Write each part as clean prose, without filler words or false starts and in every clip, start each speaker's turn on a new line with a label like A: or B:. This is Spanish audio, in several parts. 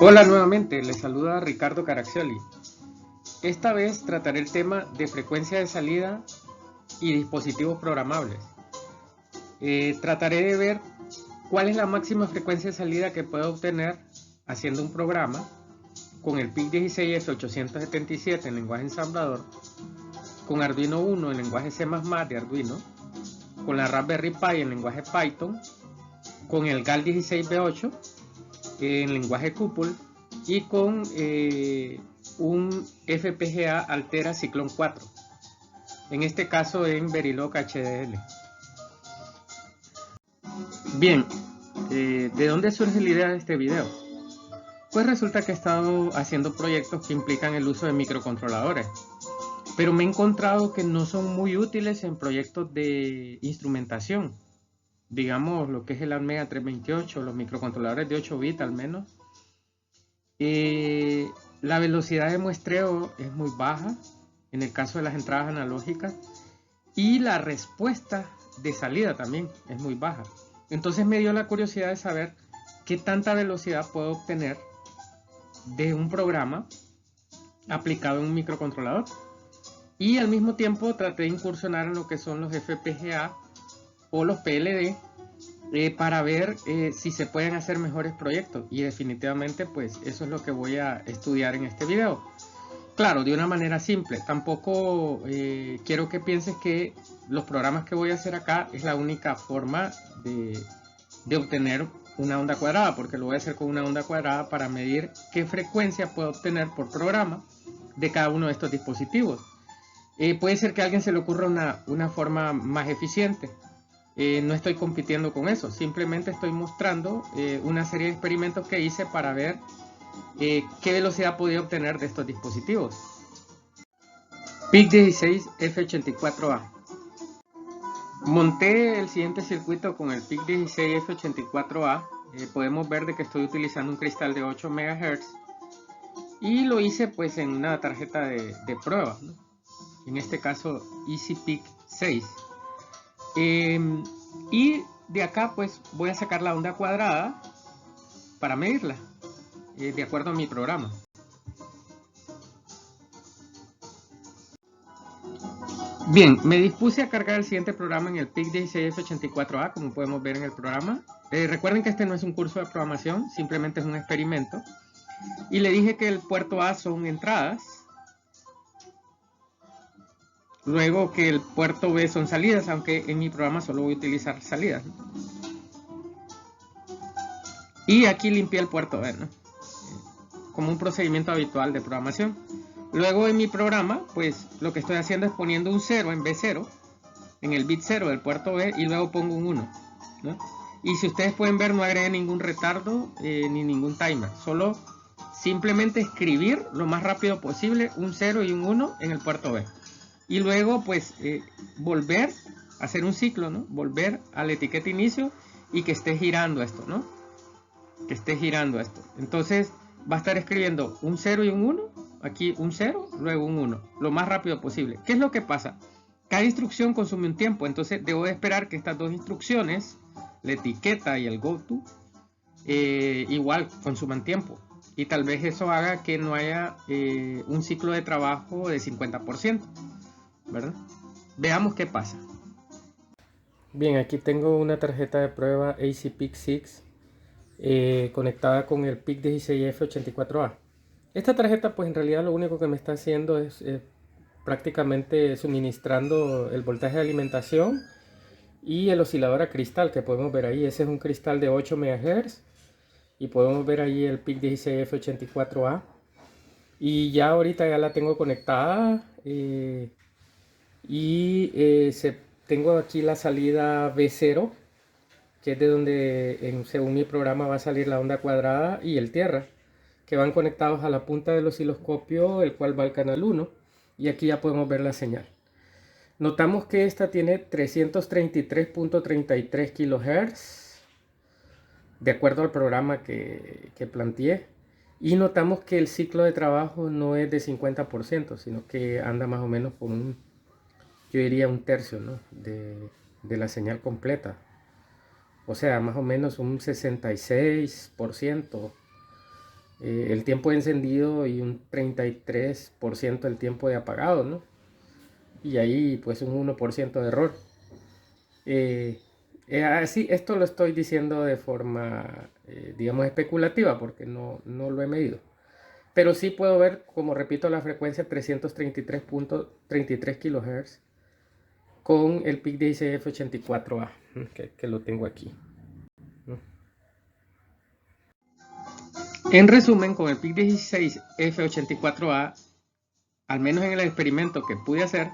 A: Hola nuevamente, les saluda Ricardo Caraccioli. Esta vez trataré el tema de frecuencia de salida y dispositivos programables. Trataré de ver cuál es la máxima frecuencia de salida que puedo obtener haciendo un programa con el PIC16F877 en lenguaje ensamblador, con Arduino Uno en lenguaje C++ de Arduino, con la Raspberry Pi en lenguaje Python, con el GAL16B8 en lenguaje CUPUL y con un FPGA Altera Cyclone 4, en este caso en Verilog HDL. Bien, ¿de dónde surge la idea de este video? Pues resulta que he estado haciendo proyectos que implican el uso de microcontroladores, pero me he encontrado que no son muy útiles en proyectos de instrumentación. Digamos lo que es el Atmega 328, los microcontroladores de 8 bits al menos. La velocidad de muestreo es muy baja en el caso de las entradas analógicas y la respuesta de salida también es muy baja. Entonces me dio la curiosidad de saber qué tanta velocidad puedo obtener de un programa aplicado en un microcontrolador, y al mismo tiempo traté de incursionar en lo que son los FPGA o los PLD para ver si se pueden hacer mejores proyectos, y definitivamente pues eso es lo que voy a estudiar en este video. Claro, de una manera simple. Tampoco quiero que pienses que los programas que voy a hacer acá es la única forma de obtener una onda cuadrada, porque lo voy a hacer con una onda cuadrada para medir qué frecuencia puedo obtener por programa de cada uno de estos dispositivos. Puede ser que a alguien se le ocurra una forma más eficiente. No estoy compitiendo con eso, simplemente estoy mostrando una serie de experimentos que hice para ver qué velocidad podía obtener de estos dispositivos. PIC16F84A. Monté el siguiente circuito con el PIC16F84A. Podemos ver de que estoy utilizando un cristal de 8 MHz y lo hice pues en una tarjeta de prueba, ¿no? En este caso EasyPIC 6. Y de acá pues voy a sacar la onda cuadrada para medirla de acuerdo a mi programa. Bien, me dispuse a cargar el siguiente programa en el PIC16F84A, como podemos ver en el programa. Recuerden que este no es un curso de programación, simplemente es un experimento. Y le dije que el puerto A son entradas, luego que el puerto B son salidas, aunque en mi programa solo voy a utilizar salidas, ¿no? Y aquí limpié el puerto B, ¿no? Como un procedimiento habitual de programación. Luego en mi programa, pues lo que estoy haciendo es poniendo un 0 en B0, en el bit 0 del puerto B, y luego pongo un 1, ¿no? Y si ustedes pueden ver, no agregué ningún retardo ni ningún timer, solo simplemente escribir lo más rápido posible un 0 y un 1 en el puerto B. Y luego pues volver a hacer un ciclo, ¿no? Volver a la etiqueta inicio y que esté girando esto, ¿no? Que esté girando esto. Entonces va a estar escribiendo un 0 y un 1, aquí un 0, luego un 1, lo más rápido posible. ¿Qué es lo que pasa? Cada instrucción consume un tiempo, entonces debo de esperar que estas dos instrucciones, la etiqueta y el goto, igual consuman tiempo. Y tal vez eso haga que no haya un ciclo de trabajo de 50%, ¿verdad? Veamos qué pasa. Bien, aquí tengo una tarjeta de prueba ACPIC 6 conectada con el PIC16F84A. Esta tarjeta pues en realidad lo único que me está haciendo es prácticamente suministrando el voltaje de alimentación y el oscilador a cristal que podemos ver ahí. Ese es un cristal de 8 MHz y podemos ver ahí el PIC16F84A. Y ya ahorita ya la tengo conectada tengo aquí la salida B0, que es de donde según mi programa va a salir la onda cuadrada y el tierra, que van conectados a la punta del osciloscopio, el cual va al canal 1, y aquí ya podemos ver la señal. Notamos que esta tiene 333.33 kHz, de acuerdo al programa que planteé, y notamos que el ciclo de trabajo no es de 50%, sino que anda más o menos por yo diría un tercio, ¿no? de la señal completa. O sea, más o menos un 66%. el tiempo de encendido y un 33% del tiempo de apagado, ¿no? Y ahí pues un 1% de error. Así, esto lo estoy diciendo de forma, digamos, especulativa, porque no lo he medido. Pero sí puedo ver, como repito, la frecuencia 333.33 kHz con el PIC 16F84A, que lo tengo aquí. En resumen, con el PIC 16F84A, al menos en el experimento que pude hacer,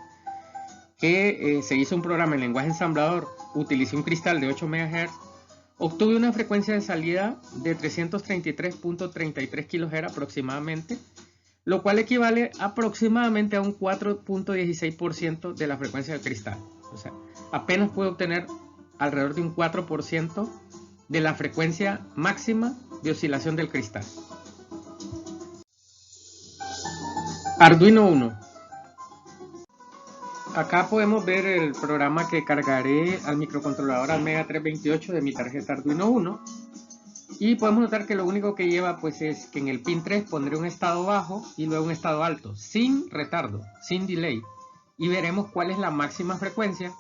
A: que se hizo un programa en lenguaje ensamblador, utilicé un cristal de 8 MHz, obtuve una frecuencia de salida de 333.33 kHz aproximadamente, lo cual equivale aproximadamente a un 4.16% de la frecuencia del cristal. O sea, apenas puedo obtener alrededor de un 4% de la frecuencia máxima de oscilación del cristal. Arduino Uno. Acá podemos ver el programa que cargaré al microcontrolador Almega 328 de mi tarjeta Arduino Uno. Y podemos notar que lo único que lleva pues es que en el pin 3 pondré un estado bajo y luego un estado alto, sin retardo, sin delay. Y veremos cuál es la máxima frecuencia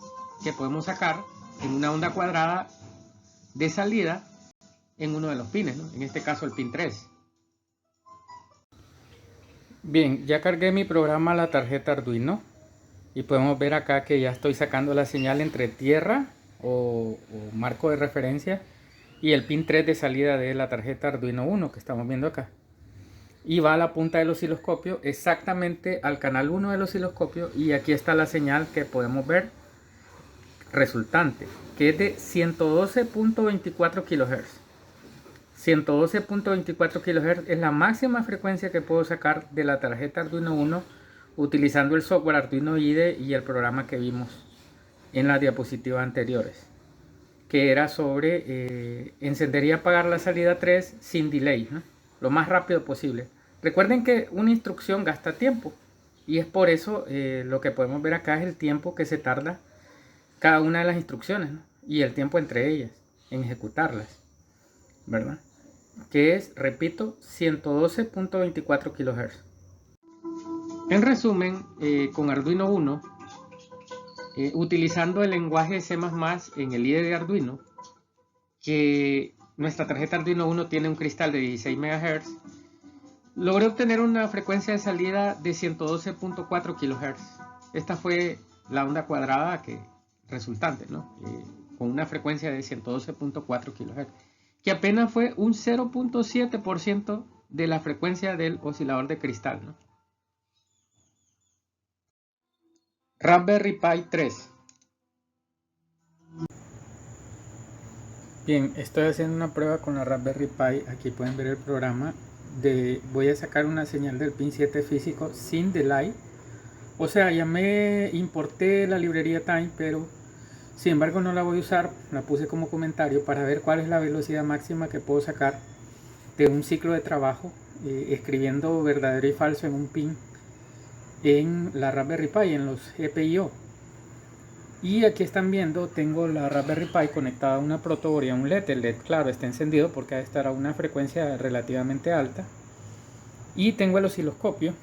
A: que podemos sacar en una onda cuadrada de salida en uno de los pines, ¿no? En este caso el pin 3. Bien, ya cargué mi programa a la tarjeta Arduino y podemos ver acá que ya estoy sacando la señal entre tierra o marco de referencia y el pin 3 de salida de la tarjeta Arduino Uno que estamos viendo acá. Y va a la punta del osciloscopio exactamente al canal 1 del osciloscopio, y aquí está la señal que podemos ver resultante, que es de 112.24 kHz. 112.24 kHz es la máxima frecuencia que puedo sacar de la tarjeta Arduino Uno utilizando el software Arduino IDE y el programa que vimos en las diapositivas anteriores, que era sobre encender y apagar la salida 3 sin delay, ¿no? Lo más rápido posible. Recuerden que una instrucción gasta tiempo, y es por eso lo que podemos ver acá es el tiempo que se tarda cada una de las instrucciones, ¿no? Y el tiempo entre ellas en ejecutarlas, ¿verdad? Que es, repito, 112.24 kHz. En resumen, con Arduino Uno, utilizando el lenguaje C++ en el IDE de Arduino, que nuestra tarjeta Arduino Uno tiene un cristal de 16 MHz, logré obtener una frecuencia de salida de 112.4 kHz. Esta fue la onda cuadrada resultante, ¿no? Con una frecuencia de 112.4 kHz, que apenas fue un 0.7% de la frecuencia del oscilador de cristal, ¿no? Raspberry Pi 3. Bien, estoy haciendo una prueba con la Raspberry Pi. Aquí pueden ver el programa. Voy a sacar una señal del pin 7 físico sin delay. O sea, ya me importé la librería Time, pero sin embargo no la voy a usar. La puse como comentario para ver cuál es la velocidad máxima que puedo sacar de un ciclo de trabajo escribiendo verdadero y falso en un pin en la Raspberry Pi, en los GPIO. Y aquí están viendo, tengo la Raspberry Pi conectada a una protoboard y a un LED. El LED, claro, está encendido porque ha de estar a una frecuencia relativamente alta. Y tengo el osciloscopio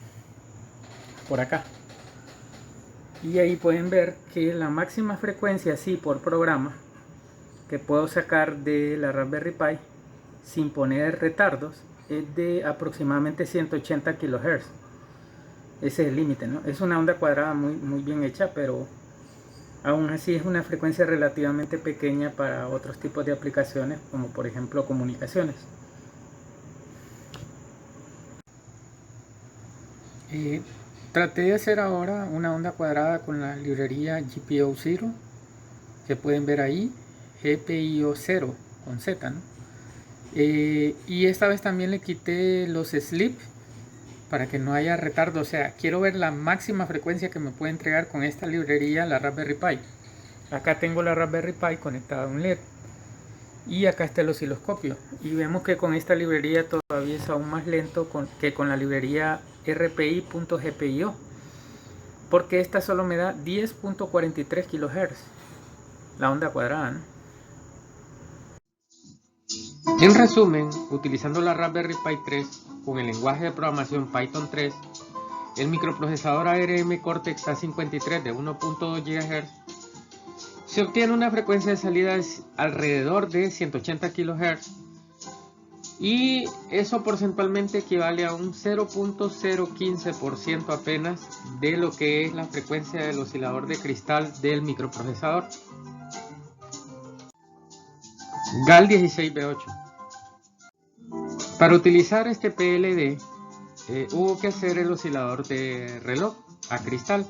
A: por acá. Y ahí pueden ver que la máxima frecuencia, así por programa, que puedo sacar de la Raspberry Pi sin poner retardos es de aproximadamente 180 kHz. Ese es el límite, ¿no? Es una onda cuadrada muy bien hecha, pero aún así es una frecuencia relativamente pequeña para otros tipos de aplicaciones, como por ejemplo comunicaciones. Traté de hacer ahora una onda cuadrada con la librería GPIO0, que pueden ver ahí, GPIO0 con Z, ¿no? Y esta vez también le quité los slip para que no haya retardo. O sea, quiero ver la máxima frecuencia que me puede entregar con esta librería la Raspberry Pi. Acá tengo la Raspberry Pi conectada a un LED y acá está el osciloscopio, y vemos que con esta librería todavía es aún más lento que con la librería rpi.gpio, porque esta solo me da 10.43 kHz la onda cuadrada, ¿no? En resumen, utilizando la Raspberry Pi 3 con el lenguaje de programación Python 3, el microprocesador ARM Cortex A53 de 1.2 GHz, se obtiene una frecuencia de salida alrededor de 180 kHz, y eso porcentualmente equivale a un 0.015% apenas de lo que es la frecuencia del oscilador de cristal del microprocesador GAL16B8. Para utilizar este PLD hubo que hacer el oscilador de reloj a cristal.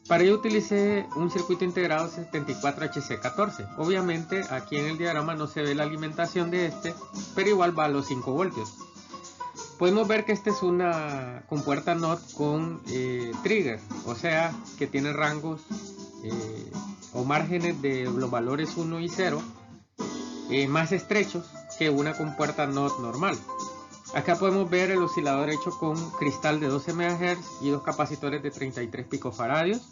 A: Para ello utilicé un circuito integrado 74HC14. Obviamente aquí en el diagrama no se ve la alimentación de este, pero igual va a los 5 voltios. Podemos ver que esta es una compuerta NOT con trigger, o sea que tiene rangos o márgenes de los valores 1 y 0 más estrechos que una compuerta NOT normal. Acá podemos ver el oscilador hecho con cristal de 12 MHz y dos capacitores de 33 picofaradios.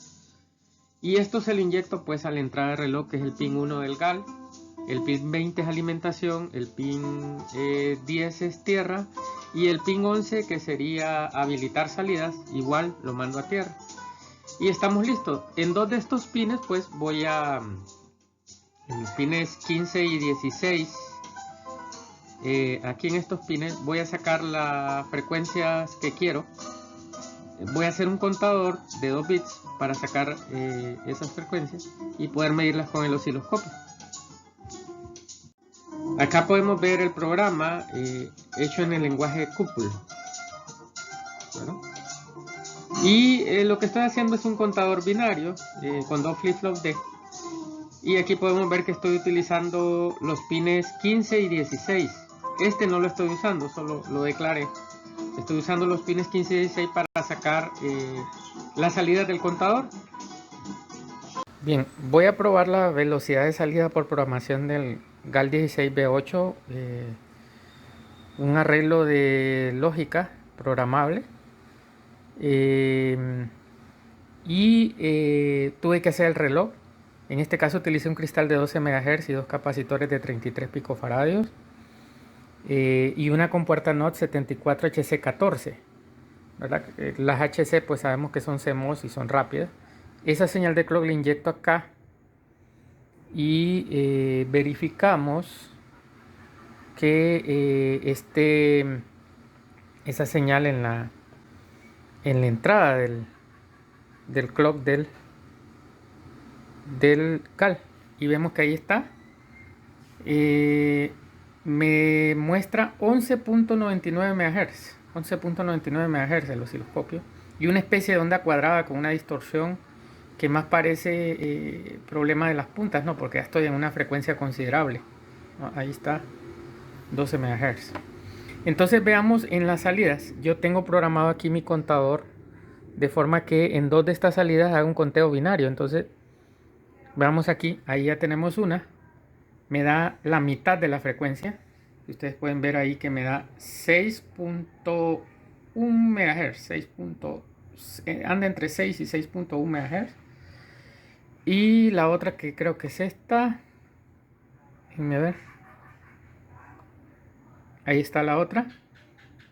A: Y esto se le inyecta pues a la entrada de reloj, que es el pin 1 del GAL. El pin 20 es alimentación, el pin 10 es tierra y el pin 11, que sería habilitar salidas, igual lo mando a tierra. Y estamos listos. En dos de estos pines pues voy a... en los pines 15 y 16, aquí en estos pines voy a sacar las frecuencias que quiero. Voy a hacer un contador de 2 bits para sacar esas frecuencias y poder medirlas con el osciloscopio. Acá podemos ver el programa hecho en el lenguaje CUPL. Bueno. Y lo que estoy haciendo es un contador binario con 2 flip-flops D. Y aquí podemos ver que estoy utilizando los pines 15 y 16. Este no lo estoy usando, solo lo declaré. Estoy usando los pines 15 y 16 para sacar la salida del contador. Bien, voy a probar la velocidad de salida por programación del GAL16B8, un arreglo de lógica programable. Tuve que hacer el reloj. En este caso utilicé un cristal de 12 MHz y dos capacitores de 33 picofaradios. Y una compuerta NOT 74HC14, ¿verdad? Las HC pues sabemos que son CMOS y son rápidas. Esa señal de clock la inyecto acá y verificamos que esa señal en la entrada del clock del GAL, y vemos que ahí está. Me muestra 11.99 MHz, 11.99 MHz el osciloscopio, y una especie de onda cuadrada con una distorsión que más parece problema de las puntas, ¿no? Porque ya estoy en una frecuencia considerable, ¿no? Ahí está, 12 MHz. Entonces veamos en las salidas. Yo tengo programado aquí mi contador de forma que en dos de estas salidas haga un conteo binario. Entonces veamos aquí, ahí ya tenemos una. Me da la mitad de la frecuencia. Ustedes pueden ver ahí que me da 6.1 MHz. Anda entre 6 y 6.1 MHz. Y la otra, que creo que es esta. Déjenme ver. Ahí está la otra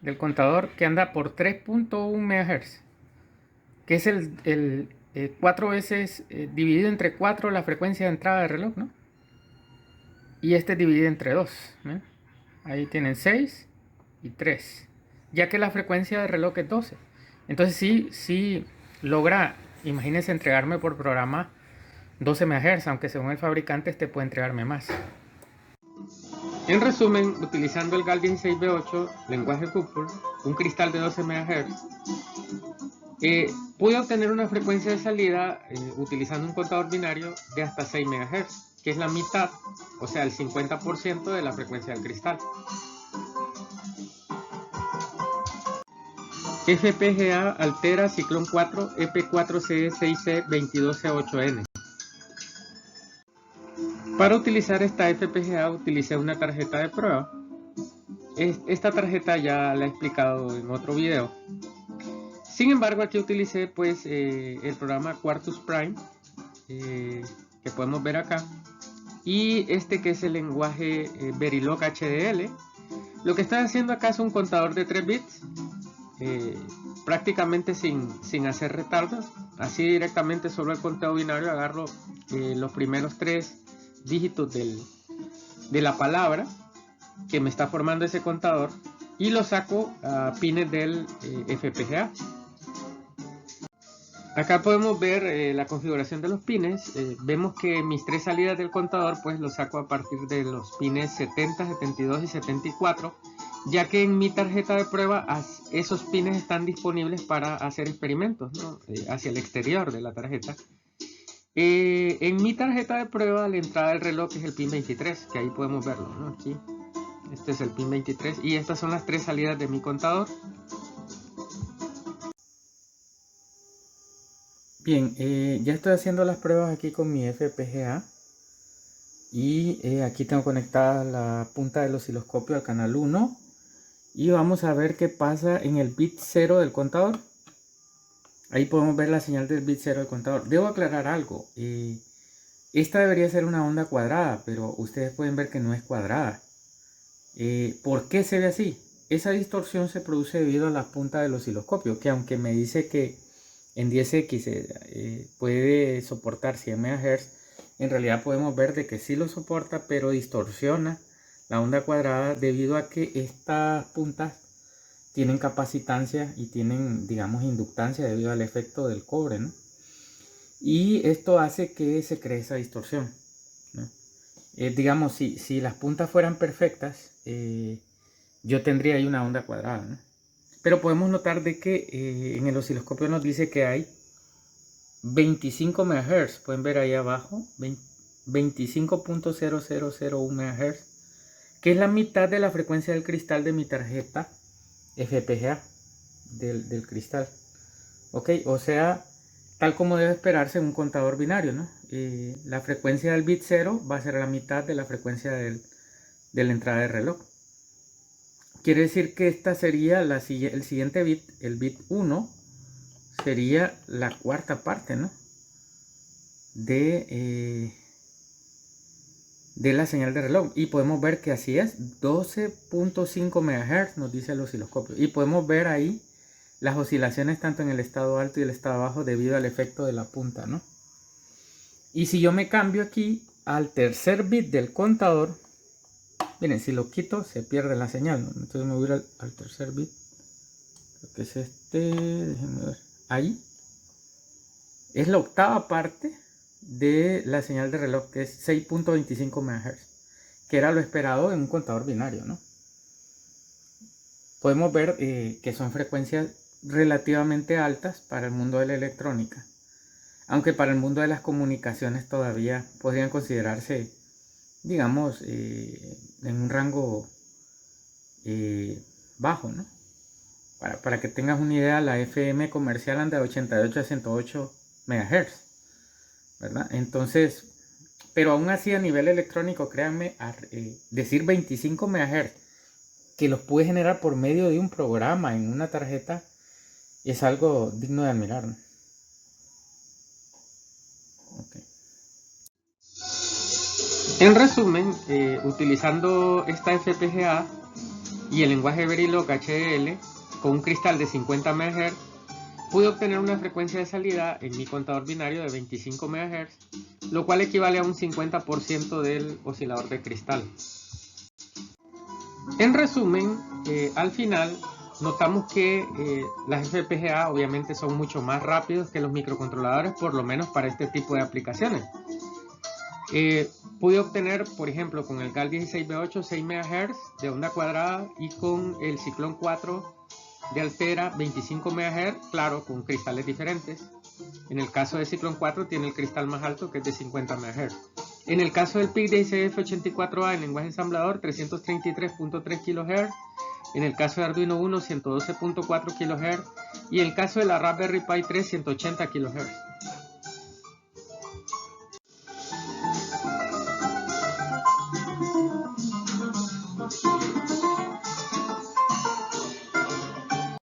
A: del contador, que anda por 3.1 MHz. Que es el 4 veces dividido entre 4 la frecuencia de entrada de reloj, ¿no? Y este es dividido entre 2, ¿eh? Ahí tienen 6 y 3, ya que la frecuencia de reloj es 12. Entonces sí logra, imagínense, entregarme por programa 12 MHz, aunque según el fabricante este puede entregarme más. En resumen, utilizando el GAL16B8, lenguaje CUPL, un cristal de 12 MHz, pude obtener una frecuencia de salida utilizando un contador binario de hasta 6 MHz, que es la mitad, o sea el 50% de la frecuencia del cristal. FPGA Altera Ciclón 4 EP4CE6C22C8N. Para utilizar esta FPGA utilicé una tarjeta de prueba. Esta tarjeta ya la he explicado en otro video. Sin embargo, aquí utilicé pues el programa Quartus Prime, que podemos ver acá. y este que es el lenguaje Verilog HDL. Lo que estoy haciendo acá es un contador de 3 bits, prácticamente sin hacer retardos. Así directamente sobre el conteo binario agarro los primeros 3 dígitos de la palabra que me está formando ese contador y lo saco a pines del FPGA. Acá podemos ver la configuración de los pines. Vemos que mis 3 salidas del contador pues los saco a partir de los pines 70, 72 y 74, ya que en mi tarjeta de prueba esos pines están disponibles para hacer experimentos, ¿no? Hacia el exterior de la tarjeta. En mi tarjeta de prueba la entrada del reloj es el pin 23, que ahí podemos verlo, ¿no? Aquí, este es el pin 23 y estas son las 3 salidas de mi contador. Bien, ya estoy haciendo las pruebas aquí con mi FPGA y aquí tengo conectada la punta del osciloscopio al canal 1 y vamos a ver qué pasa en el bit 0 del contador. Ahí podemos ver la señal del bit 0 del contador. Debo aclarar algo, esta debería ser una onda cuadrada, pero ustedes pueden ver que no es cuadrada. ¿Por qué se ve así? Esa distorsión se produce debido a la punta del osciloscopio, que aunque me dice que en 10X puede soportar 100 MHz, en realidad podemos ver de que sí lo soporta, pero distorsiona la onda cuadrada debido a que estas puntas tienen capacitancia y tienen, digamos, inductancia debido al efecto del cobre, ¿no? Y esto hace que se cree esa distorsión, ¿no? Digamos, si las puntas fueran perfectas, yo tendría ahí una onda cuadrada, ¿no? Pero podemos notar de que en el osciloscopio nos dice que hay 25 MHz. Pueden ver ahí abajo, 25.0001 MHz, que es la mitad de la frecuencia del cristal de mi tarjeta FPGA, del cristal. Ok, o sea, tal como debe esperarse en un contador binario, ¿no? La frecuencia del bit 0 va a ser la mitad de la frecuencia de la entrada de reloj. Quiere decir que esta sería el siguiente bit, el bit 1, sería la cuarta parte, ¿no? de la señal de reloj. Y podemos ver que así es, 12.5 MHz nos dice el osciloscopio. Y podemos ver ahí las oscilaciones tanto en el estado alto y el estado bajo debido al efecto de la punta, ¿no? Y si yo me cambio aquí al tercer bit del contador, miren, si lo quito se pierde la señal, ¿no? Entonces me voy a ir al tercer bit, creo que es este, déjenme ver, ahí es la octava parte de la señal de reloj, que es 6.25 MHz, que era lo esperado en un contador binario, ¿no? Podemos ver que son frecuencias relativamente altas para el mundo de la electrónica, aunque para el mundo de las comunicaciones todavía podrían considerarse, digamos, en un rango bajo, ¿no? Para que tengas una idea, la FM comercial anda de 88 a 108 MHz, ¿verdad? Entonces, pero aún así a nivel electrónico, créanme, decir 25 MHz, que los puede generar por medio de un programa en una tarjeta, es algo digno de admirar, ¿no? Okay. En resumen, utilizando esta FPGA y el lenguaje Verilog HDL con un cristal de 50 MHz, pude obtener una frecuencia de salida en mi contador binario de 25 MHz, lo cual equivale a un 50% del oscilador de cristal. En resumen, al final notamos que las FPGA obviamente son mucho más rápidos que los microcontroladores, por lo menos para este tipo de aplicaciones. Pude obtener, por ejemplo, con el GAL16B8 6 MHz de onda cuadrada y con el Ciclón 4 de Altera 25 MHz, claro, con cristales diferentes. En el caso de Ciclón 4 tiene el cristal más alto, que es de 50 MHz. En el caso del PIC16F84A en lenguaje ensamblador, 333.3 kHz. En el caso de Arduino Uno, 112.4 kHz. Y en el caso de la Raspberry Pi 3, 180 kHz.